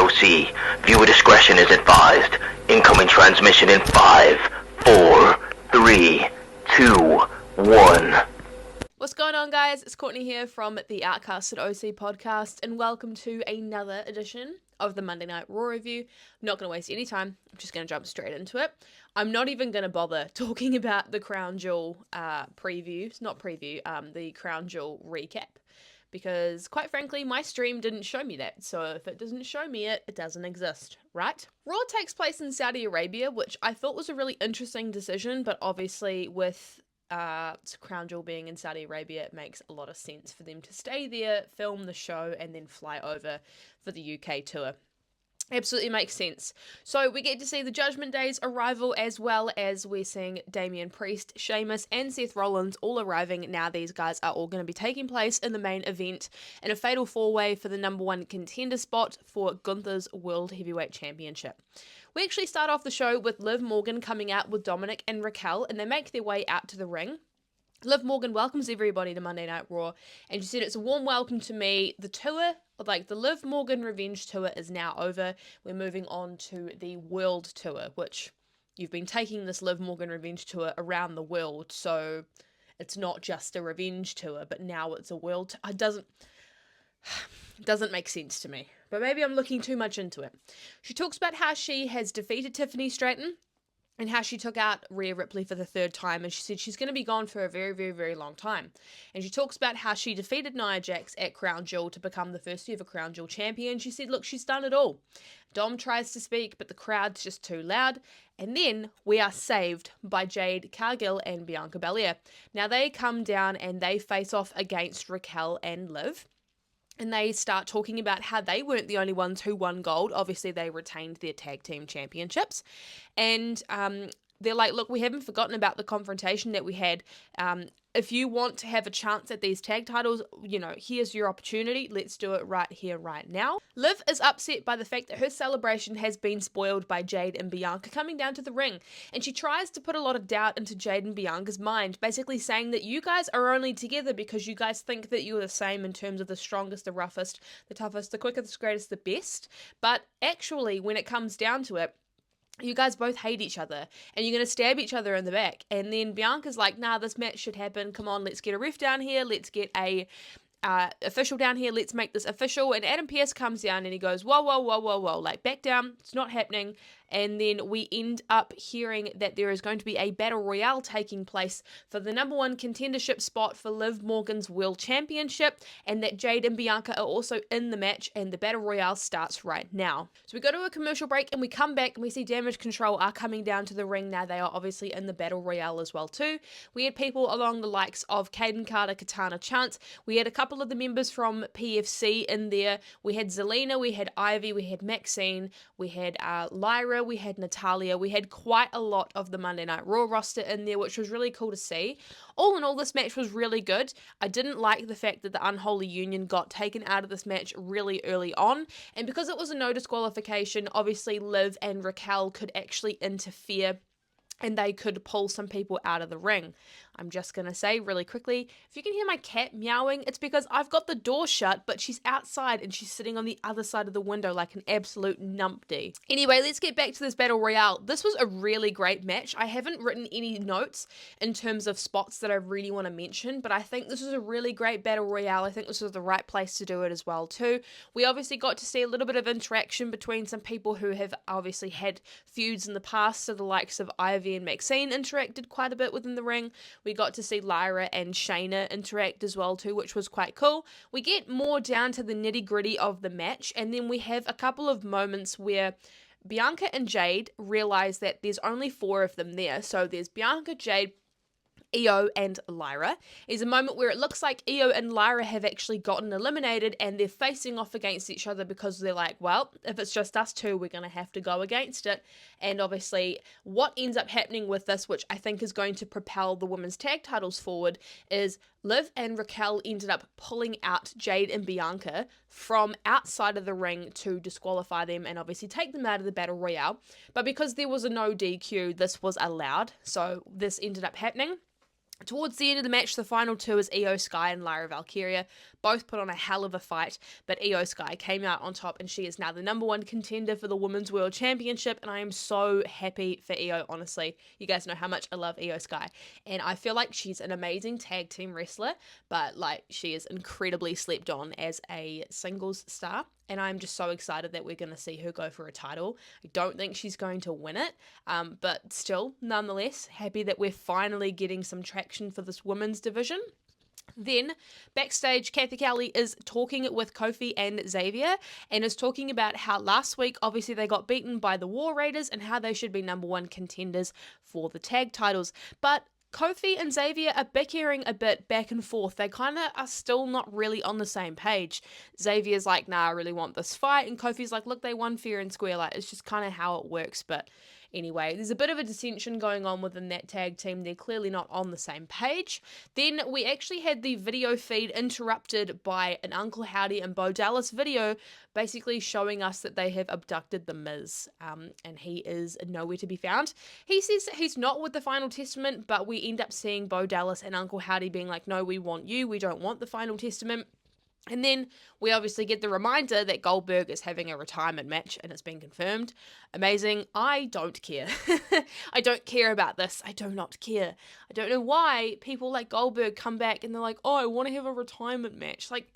OC. Viewer discretion is advised. Incoming transmission in 5, 4, 3, 2, 1. What's going on, guys? It's Courtney here from the Outcasted OC podcast, and welcome to another edition of the Monday Night Raw review. I'm not going to waste any time. I'm just going to jump straight into it. I'm not even going to bother talking about the Crown Jewel the Crown Jewel recap, because quite frankly, my stream didn't show me that. So if it doesn't show me it, it doesn't exist, right? Raw takes place in Saudi Arabia, which I thought was a really interesting decision, but obviously with Crown Jewel being in Saudi Arabia, it makes a lot of sense for them to stay there, film the show, and then fly over for the UK tour. Absolutely makes sense. So we get to see the Judgment Day's arrival, as well as we're seeing Damian Priest, Sheamus, and Seth Rollins all arriving. Now these guys are all going to be taking place in the main event in a fatal four-way for the number one contender spot for Gunther's World Heavyweight Championship. We actually start off the show with Liv Morgan coming out with Dominic and Raquel, and they make their way out to the ring. Liv Morgan welcomes everybody to Monday Night Raw, and she said, "It's a warm welcome to me. The tour, like the Liv Morgan Revenge Tour, is now over. We're moving on to the World Tour," which you've been taking this Liv Morgan Revenge Tour around the world, so it's not just a Revenge Tour, but now it's a World Tour. It doesn't make sense to me, but maybe I'm looking too much into it. She talks about how she has defeated Tiffany Stratton, and how she took out Rhea Ripley for the third time, and she said she's going to be gone for a very, very, very long time. And she talks about how she defeated Nia Jax at Crown Jewel to become the first ever Crown Jewel champion. She said, look, she's done it all. Dom tries to speak, but the crowd's just too loud. And then we are saved by Jade Cargill and Bianca Belair. Now they come down and they face off against Raquel and Liv. And they start talking about how they weren't the only ones who won gold. Obviously, they retained their tag team championships. And they're like, look, we haven't forgotten about the confrontation that we had. If you want to have a chance at these tag titles, here's your opportunity. Let's do it right here, right now. Liv is upset by the fact that her celebration has been spoiled by Jade and Bianca coming down to the ring. And she tries to put a lot of doubt into Jade and Bianca's mind, basically saying that you guys are only together because you guys think that you're the same in terms of the strongest, the roughest, the toughest, the quickest, the greatest, the best. But actually, when it comes down to it, you guys both hate each other, and you're going to stab each other in the back. And then Bianca's like, nah, this match should happen. Come on, let's get a ref down here. Let's get a official down here. Let's make this official. And Adam Pearce comes down and he goes, whoa, whoa, whoa, whoa, whoa. Like, back down. It's not happening. And then we end up hearing that there is going to be a battle royale taking place for the number one contendership spot for Liv Morgan's World Championship, and that Jade and Bianca are also in the match, and the battle royale starts right now. So we go to a commercial break and we come back and we see Damage Control are coming down to the ring. Now they are obviously in the battle royale as well too. We had people along the likes of Caden Carter, Katana Chance. We had a couple of the members from PFC in there. We had Zelina, we had Ivy, we had Maxine, we had Lyra, we had Natalia. We had quite a lot of the Monday Night Raw roster in there, which was really cool to see. All in all, this match was really good. I didn't like the fact that the Unholy Union got taken out of this match really early on, and because it was a no disqualification, obviously Liv and Raquel could actually interfere and they could pull some people out of the ring. I'm just going to say really quickly, if you can hear my cat meowing, it's because I've got the door shut, but she's outside and she's sitting on the other side of the window like an absolute numpty. Anyway, let's get back to this Battle Royale. This was a really great match. I haven't written any notes in terms of spots that I really want to mention, but I think this was a really great Battle Royale. I think this was the right place to do it as well too. We obviously got to see a little bit of interaction between some people who have obviously had feuds in the past, so the likes of Ivy and Maxine interacted quite a bit within the ring. We got to see Lyra and Shayna interact as well too, which was quite cool. We get more down to the nitty gritty of the match, and then we have a couple of moments where Bianca and Jade realize that there's only 4 of them there. So there's Bianca, Jade, Io and Lyra. Is a moment where it looks like Io and Lyra have actually gotten eliminated and they're facing off against each other because they're like, well, if it's just us two, we're going to have to go against it. And obviously what ends up happening with this, which I think is going to propel the women's tag titles forward, is Liv and Raquel ended up pulling out Jade and Bianca from outside of the ring to disqualify them and obviously take them out of the Battle Royale. But because there was a no DQ, this was allowed. So this ended up happening. Towards the end of the match, the final two is Io Sky and Lyra Valkyria Both put on a hell of a fight, but Io Sky came out on top, and she is now the #1 contender for the Women's World Championship, and I am so happy for Io, honestly. You guys know how much I love Io Sky, and I feel like she's an amazing tag team wrestler, but like she is incredibly slept on as a singles star, and I'm just so excited that we're going to see her go for a title. I don't think she's going to win it, but still, nonetheless, happy that we're finally getting some traction for this women's division. Then, backstage, Kathy Kelly is talking with Kofi and Xavier and is talking about how last week, obviously, they got beaten by the War Raiders and how they should be #1 contenders for the tag titles. But Kofi and Xavier are bickering a bit back and forth. They kind of are still not really on the same page. Xavier's like, nah, I really want this fight. And Kofi's like, look, they won fair and square. Like, it's just kind of how it works. But anyway, there's a bit of a dissension going on within that tag team. They're clearly not on the same page. Then we actually had the video feed interrupted by an Uncle Howdy and Bo Dallas video, basically showing us that they have abducted the Miz, and he is nowhere to be found. He says that he's not with the Final Testament, but we end up seeing Bo Dallas and Uncle Howdy being like, no, we want you, we don't want the Final Testament. And then we obviously get the reminder that Goldberg is having a retirement match, and it's been confirmed. Amazing. I don't care. I don't care about this. I do not care. I don't know why people like Goldberg come back and they're like, oh, I want to have a retirement match. Like,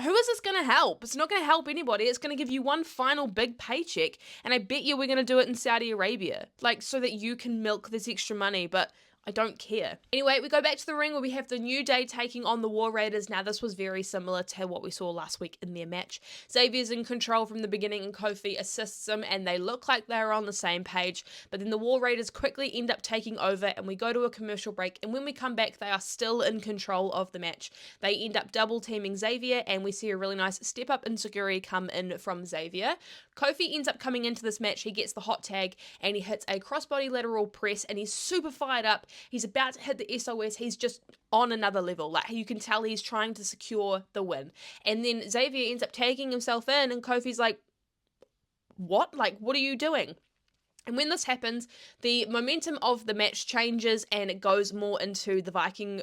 who is this going to help? It's not going to help anybody. It's going to give you one final big paycheck, and I bet you we're going to do it in Saudi Arabia, like, so that you can milk this extra money, but I don't care. Anyway, we go back to the ring where we have the New Day taking on the War Raiders. Now, this was very similar to what we saw last week in their match. Xavier's in control from the beginning and Kofi assists him, and they look like they're on the same page. But then the War Raiders quickly end up taking over, and we go to a commercial break. And when we come back, they are still in control of the match. They end up double teaming Xavier, and we see a really nice step up enziguri come in from Xavier. Kofi ends up coming into this match. He gets the hot tag, and he hits a crossbody lateral press, and he's super fired up. He's about to hit the SOS. He's just on another level. Like, you can tell he's trying to secure the win. And then Xavier ends up tagging himself in, and Kofi's like, what? Like, what are you doing? And when this happens, the momentum of the match changes and it goes more into the Viking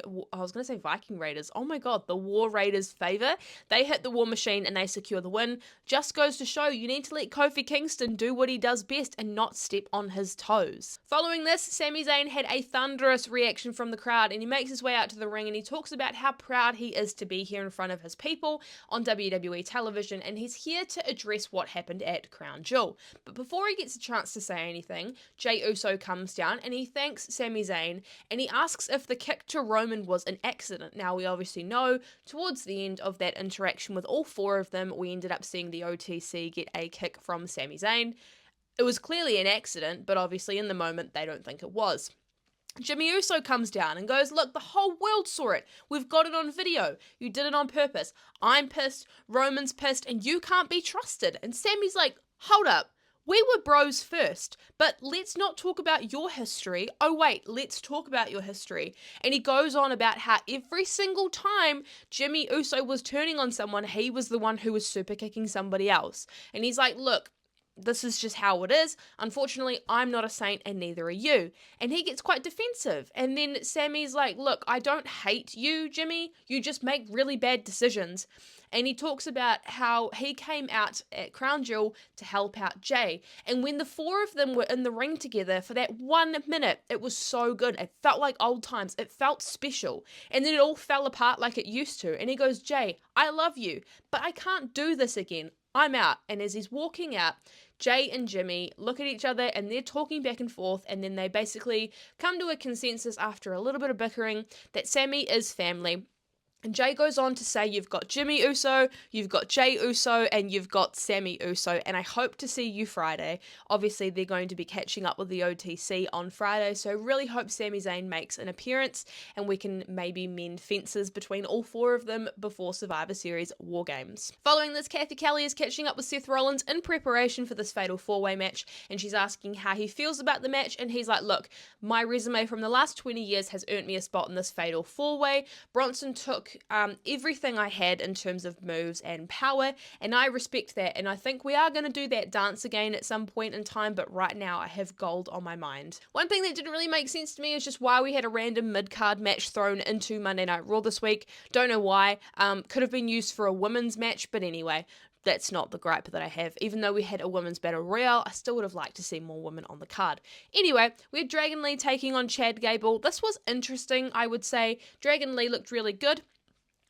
Raiders. Oh my god, the War Raiders' favor. They hit the War Machine and they secure the win. Just goes to show you need to let Kofi Kingston do what he does best and not step on his toes. Following this, Sami Zayn had a thunderous reaction from the crowd, and he makes his way out to the ring and he talks about how proud he is to be here in front of his people on WWE television, and he's here to address what happened at Crown Jewel. But before he gets a chance to say anything, Jey Uso comes down and he thanks Sami Zayn, and he asks if the kick to Roman was an accident. Now, we obviously know towards the end of that interaction with all four of them, we ended up seeing the OTC get a kick from Sami Zayn. It was clearly an accident, but obviously in the moment they don't think it was. Jimmy Uso comes down and goes, look, the whole world saw it. We've got it on video. You did it on purpose. I'm pissed. Roman's pissed, and you can't be trusted. And Sammy's like, hold up. We were bros first, but let's not talk about your history. Oh wait, let's talk about your history. And he goes on about how every single time Jimmy Uso was turning on someone, he was the one who was super kicking somebody else. And he's like, look, this is just how it is. Unfortunately, I'm not a saint and neither are you. And he gets quite defensive. And then Sammy's like, look, I don't hate you, Jimmy. You just make really bad decisions. And he talks about how he came out at Crown Jewel to help out Jey. And when the four of them were in the ring together for that 1 minute, it was so good. It felt like old times. It felt special. And then it all fell apart like it used to. And he goes, Jey, I love you, but I can't do this again. I'm out. And as he's walking out, Jey and Jimmy look at each other and they're talking back and forth, and then they basically come to a consensus after a little bit of bickering that Sami is family. And Jey goes on to say, you've got Jimmy Uso, you've got Jey Uso, and you've got Sami Uso, and I hope to see you Friday. Obviously, they're going to be catching up with the OTC on Friday, so really hope Sami Zayn makes an appearance, and we can maybe mend fences between all four of them before Survivor Series War Games. Following this, Kathy Kelly is catching up with Seth Rollins in preparation for this fatal four-way match, and she's asking how he feels about the match, and he's like, look, my resume from the last 20 years has earned me a spot in this fatal four-way. Bronson took took everything I had in terms of moves and power, and I respect that, and I think we are going to do that dance again at some point in time, but right now I have gold on my mind. One thing that didn't really make sense to me is just why we had a random mid-card match thrown into Monday Night Raw this week. Don't know why. Could have been used for a women's match, but anyway, that's not the gripe that I have. Even though we had a women's battle royale, I still would have liked to see more women on the card. Anyway, we had Dragon Lee taking on Chad Gable. This was interesting, I would say. Dragon Lee looked really good.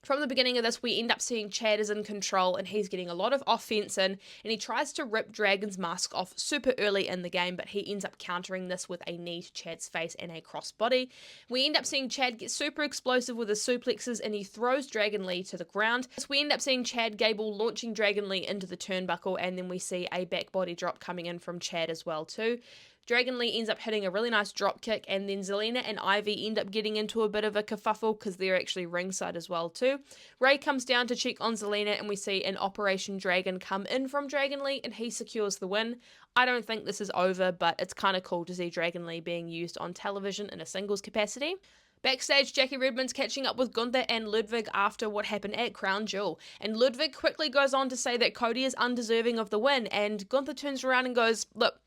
From the beginning of this, we end up seeing Chad is in control and he's getting a lot of offense in, and he tries to rip Dragon's mask off super early in the game, but he ends up countering this with a knee to Chad's face and a crossbody. We end up seeing Chad get super explosive with his suplexes and he throws Dragon Lee to the ground. So we end up seeing Chad Gable launching Dragon Lee into the turnbuckle, and then we see a back body drop coming in from Chad as well too. Dragon Lee ends up hitting a really nice drop kick, and then Zelina and Ivy end up getting into a bit of a kerfuffle because they're actually ringside as well too. Ray comes down to check on Zelina, and we see an Operation Dragon come in from Dragon Lee, and he secures the win. I don't think this is over, but it's kind of cool to see Dragon Lee being used on television in a singles capacity. Backstage, Jackie Redmond's catching up with Gunther and Ludwig after what happened at Crown Jewel, and Ludwig quickly goes on to say that Cody is undeserving of the win, and Gunther turns around and goes, "Look,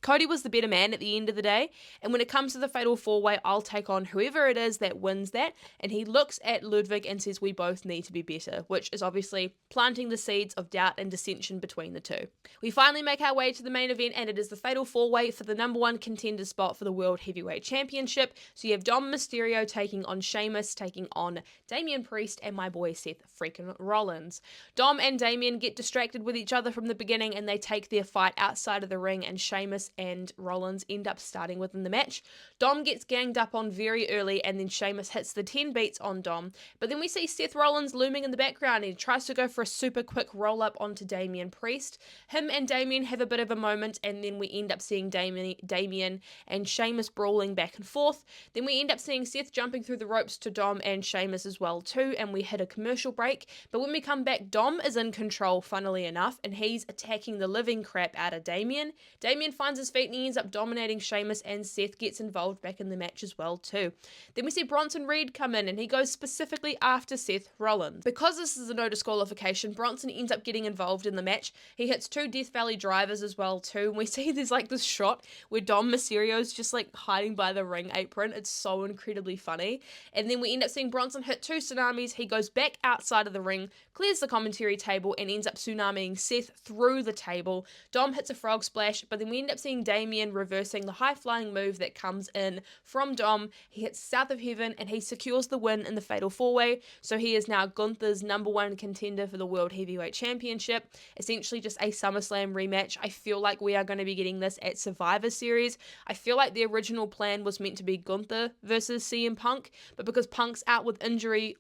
Cody was the better man at the end of the day, and when it comes to the Fatal 4-Way, I'll take on whoever it is that wins that." And he looks at Ludwig and says, "We both need to be better," which is obviously planting the seeds of doubt and dissension between the two. We finally make our way to the main event, and it is the Fatal 4-Way for the #1 contender spot for the World Heavyweight Championship. So you have Dom Mysterio taking on Sheamus, taking on Damian Priest, and my boy Seth freaking Rollins. Dom and Damian get distracted with each other from the beginning, and they take their fight outside of the ring, and Sheamus and Rollins end up starting within the match. Dom gets ganged up on very early, and then Sheamus hits the 10 beats on Dom. But then we see Seth Rollins looming in the background, and he tries to go for a super quick roll-up onto Damian Priest. Him and Damian have a bit of a moment, and then we end up seeing Damian and Sheamus brawling back and forth. Then we end up seeing Seth jumping through the ropes to Dom and Sheamus as well too, and we hit a commercial break. But when we come back, Dom is in control, funnily enough, and he's attacking the living crap out of Damian. Damian finds his feet and he ends up dominating Sheamus, and Seth gets involved back in the match as well too. Then we see Bronson Reed come in, and he goes specifically after Seth Rollins. Because this is a no disqualification, Bronson ends up getting involved in the match. He hits 2 Death Valley drivers as well too, and we see there's like this shot where Dom Mysterio's just like hiding by the ring apron. It's so incredibly funny. And then we end up seeing Bronson hit 2 tsunamis. He goes back outside of the ring, clears the commentary table, and ends up tsunamiing Seth through the table. Dom hits a frog splash, but then we end up seeing Damian reversing the high-flying move that comes in from Dom. He hits South of Heaven, and he secures the win in the Fatal 4-Way, so he is now Gunther's #1 contender for the World Heavyweight Championship. Essentially just a SummerSlam rematch. I feel like we are going to be getting this at Survivor Series. I feel like the original plan was meant to be Gunther versus CM Punk, but because Punk's out with injury,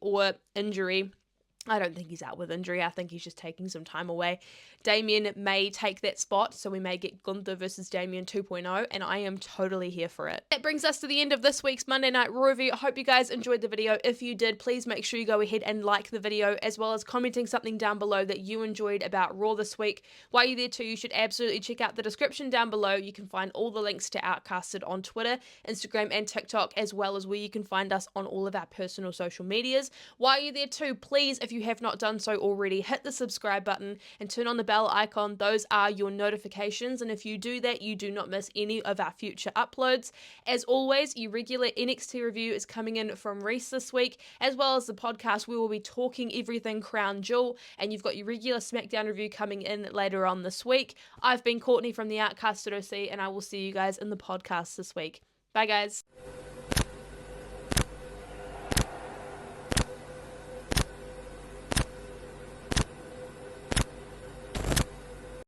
I don't think he's out with injury. I think he's just taking some time away. Damian may take that spot, so we may get Gunther versus Damian 2.0, and I am totally here for it. That brings us to the end of this week's Monday Night Raw review. I hope you guys enjoyed the video. If you did, please make sure you go ahead and like the video, as well as commenting something down below that you enjoyed about Raw this week. While you're there too, you should absolutely check out the description down below. You can find all the links to Outcasted on Twitter, Instagram, and TikTok, as well as where you can find us on all of our personal social medias. While you're there too, please, if you have not done so already, hit the subscribe button and turn on the bell icon. Those are your notifications, and if you do that, you do not miss any of our future uploads. As always, your regular NXT review is coming in from Reese this week, as well as the podcast. We will be talking everything Crown Jewel, and you've got your regular SmackDown review coming in later on this week. I've been Courtney from the Outcasted OC, and I will see you guys in the podcast this week. Bye guys.